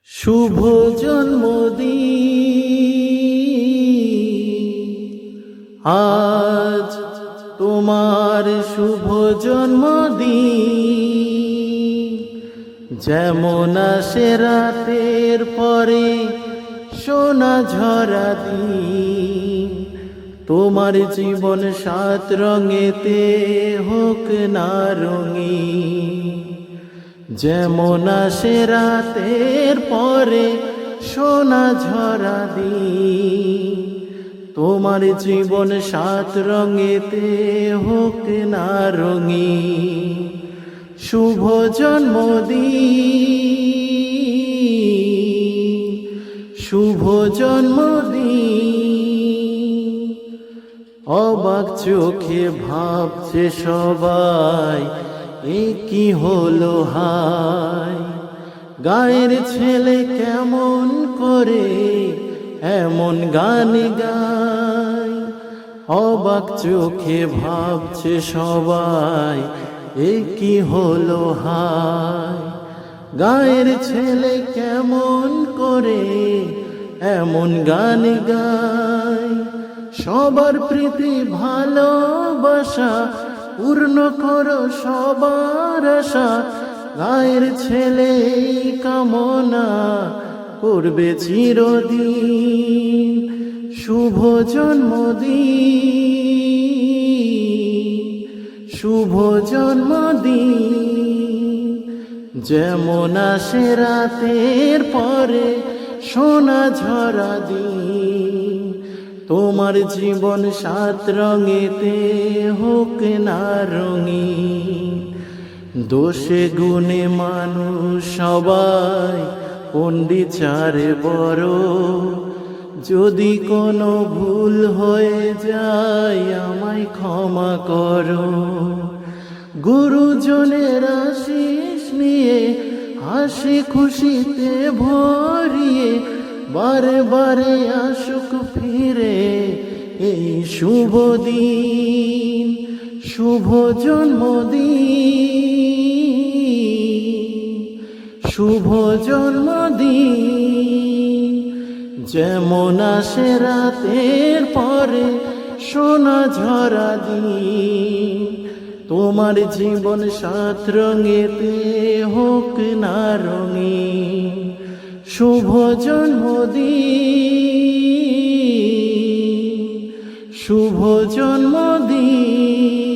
শুভ জন্মদিন, আজ তোমার শুভ জন্মদিন। যেমন আসে রাতের পরে সোনা ঝরা দিন, তোমার জীবন সাত রঙেতে হোক না রঙিন। যেমন আসে রাতের পরে সোনা ঝরা দিন, তোমার জীবন সাত রঙেতে হোক না রঙিন। শুভ জন্মদিন, শুভ জন্মদিন। অবাক চোখে ভাবছে সবাই, এ কি হলো হায়, গায়ের ছেলে কেমন করে এমন গান গায়। অবাক চোখে ভাবছে সবাই, এ কি হলো হায়, গায়ের ছেলে কেমন করে এমন গান গায়। সবার প্রীতি ভালোবাসা পূর্ণ করো সবার আশা, গায়ের ছেলে কামনা করবে চিরদিন। শুভ জন্মদিন, শুভ জন্মদিন। যেমন আসে রাতের পরে সোনা ঝরা দিন, তোমার জীবন সাত রঙেতে হোক না রঙিন। দোষে গুণে মানুষ সবাই পণ্ডিচারে বড়, যদি কোনো ভুল হয়ে যায় আমায় ক্ষমা করো। গুরুজনের আশিস নিয়ে হাসি খুশিতে ভরিয়ে বারে বারে আসুক ফিরে এই শুভ দিন। শুভ জন্মদিন, শুভ জন্মদিন। যেমন আসে রাতের পরে সোনা ঝরা দিন, তোমার জীবন সাত রঙেতে হোক না রঙিন। শুভ জন্মদিন, শুভ জন্মদিন।